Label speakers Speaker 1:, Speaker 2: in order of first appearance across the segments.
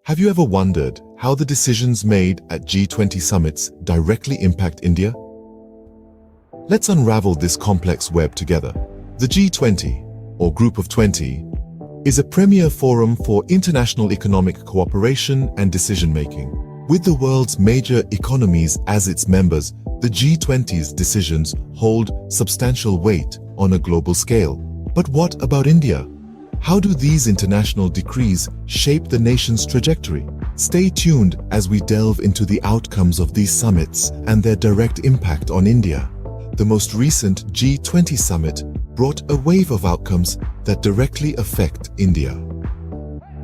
Speaker 1: Have you ever wondered how the decisions made at G20 summits directly impact India? Let's unravel this complex web together. The G20, or Group of 20, is a premier forum for international economic cooperation and decision-making. With the world's major economies as its members, the G20's decisions hold substantial weight on a global scale. But what about India? How do these international decrees shape the nation's trajectory? Stay tuned as we delve into the outcomes of these summits and their direct impact on India. The most recent G20 summit brought a wave of outcomes that directly affect India.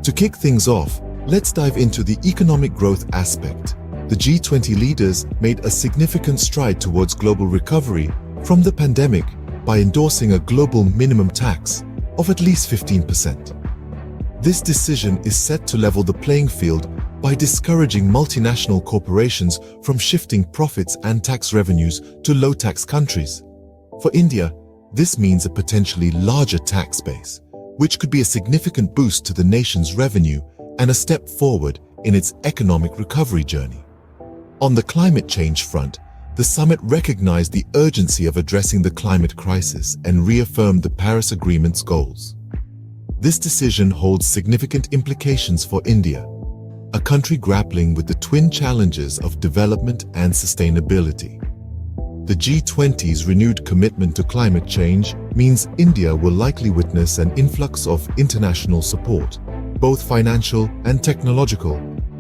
Speaker 1: To kick things off, let's dive into the economic growth aspect. The G20 leaders made a significant stride towards global recovery from the pandemic by endorsing a global minimum tax of at least 15%. This decision is set to level the playing field by discouraging multinational corporations from shifting profits and tax revenues to low-tax countries. For India, this means a potentially larger tax base, which could be a significant boost to the nation's revenue and a step forward in its economic recovery journey. On the climate change front, the summit recognized the urgency of addressing the climate crisis and reaffirmed the Paris Agreement's goals. This decision holds significant implications for India, a country grappling with the twin challenges of development and sustainability. The G20's renewed commitment to climate change means India will likely witness an influx of international support, both financial and technological,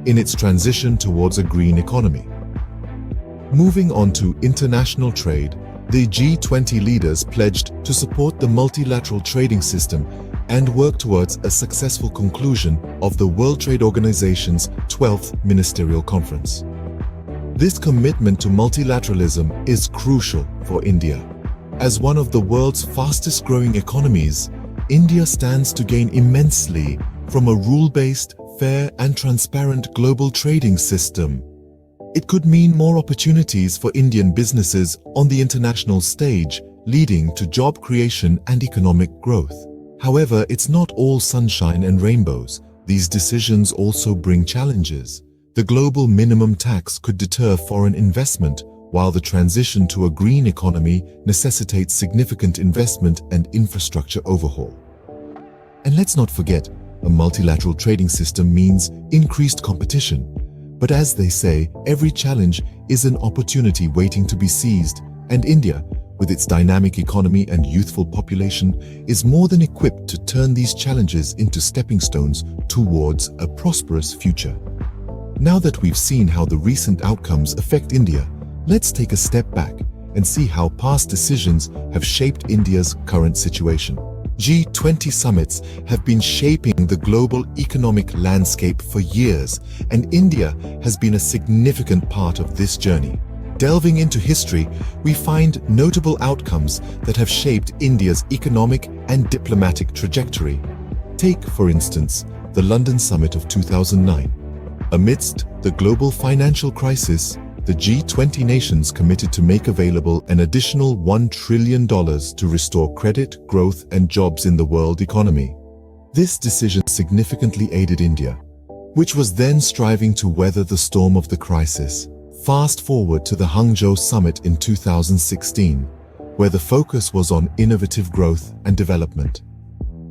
Speaker 1: in its transition towards a green economy. Moving on to international trade, the G20 leaders pledged to support the multilateral trading system and work towards a successful conclusion of the World Trade Organization's 12th Ministerial Conference. This commitment to multilateralism is crucial for India. As one of the world's fastest-growing economies, India stands to gain immensely from a rule-based, fair and transparent global trading system. It could mean more opportunities for Indian businesses on the international stage, leading to job creation and economic growth. However, it's not all sunshine and rainbows. These decisions also bring challenges. The global minimum tax could deter foreign investment, while the transition to a green economy necessitates significant investment and infrastructure overhaul. And let's not forget, a multilateral trading system means increased competition. But as they say, every challenge is an opportunity waiting to be seized, and India, with its dynamic economy and youthful population, is more than equipped to turn these challenges into stepping stones towards a prosperous future. Now that we've seen how the recent outcomes affect India, let's take a step back and see how past decisions have shaped India's current situation. G20 summits have been shaping the global economic landscape for years, and India has been a significant part of this journey. Delving into history, we find notable outcomes that have shaped India's economic and diplomatic trajectory. Take, for instance, the London Summit of 2009. Amidst the global financial crisis, the G20 nations committed to make available an additional $1 trillion to restore credit, growth, and jobs in the world economy. This decision significantly aided India, which was then striving to weather the storm of the crisis. Fast forward to the Hangzhou Summit in 2016, where the focus was on innovative growth and development.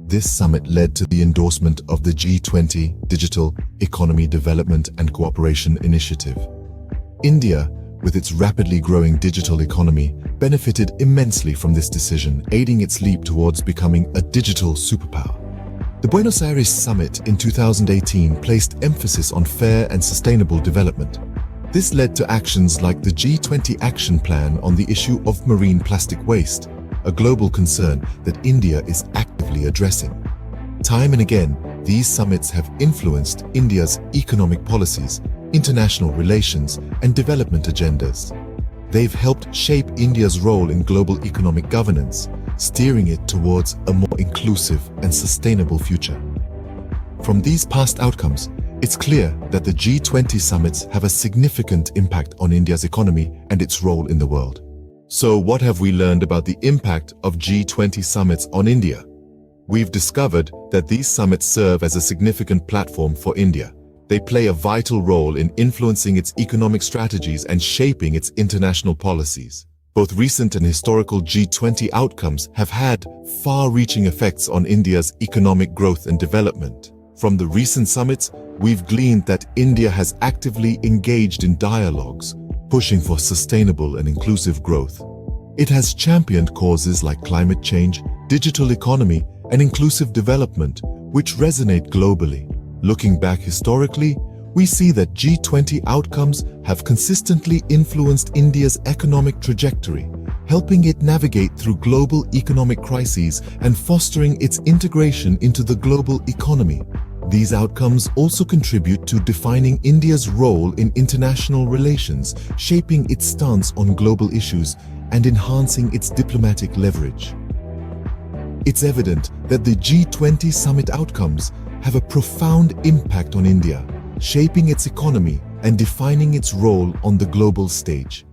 Speaker 1: This summit led to the endorsement of the G20 Digital Economy Development and Cooperation Initiative. India, with its rapidly growing digital economy, benefited immensely from this decision, aiding its leap towards becoming a digital superpower. The Buenos Aires Summit in 2018 placed emphasis on fair and sustainable development. This led to actions like the G20 Action Plan on the issue of marine plastic waste, a global concern that India is actively addressing. Time and again, these summits have influenced India's economic policies, international relations, and development agendas. They've helped shape India's role in global economic governance, steering it towards a more inclusive and sustainable future. From these past outcomes, it's clear that the G20 summits have a significant impact on India's economy and its role in the world. So what have we learned about the impact of G20 summits on India? We've discovered that these summits serve as a significant platform for India. They play a vital role in influencing its economic strategies and shaping its international policies. Both recent and historical G20 outcomes have had far-reaching effects on India's economic growth and development. From the recent summits, we've gleaned that India has actively engaged in dialogues, pushing for sustainable and inclusive growth. It has championed causes like climate change, digital economy, and inclusive development, which resonate globally. Looking back historically, we see that G20 outcomes have consistently influenced India's economic trajectory, helping it navigate through global economic crises and fostering its integration into the global economy. These outcomes also contribute to defining India's role in international relations, shaping its stance on global issues, and enhancing its diplomatic leverage. It's evident that the G20 summit outcomes have a profound impact on India, shaping its economy and defining its role on the global stage.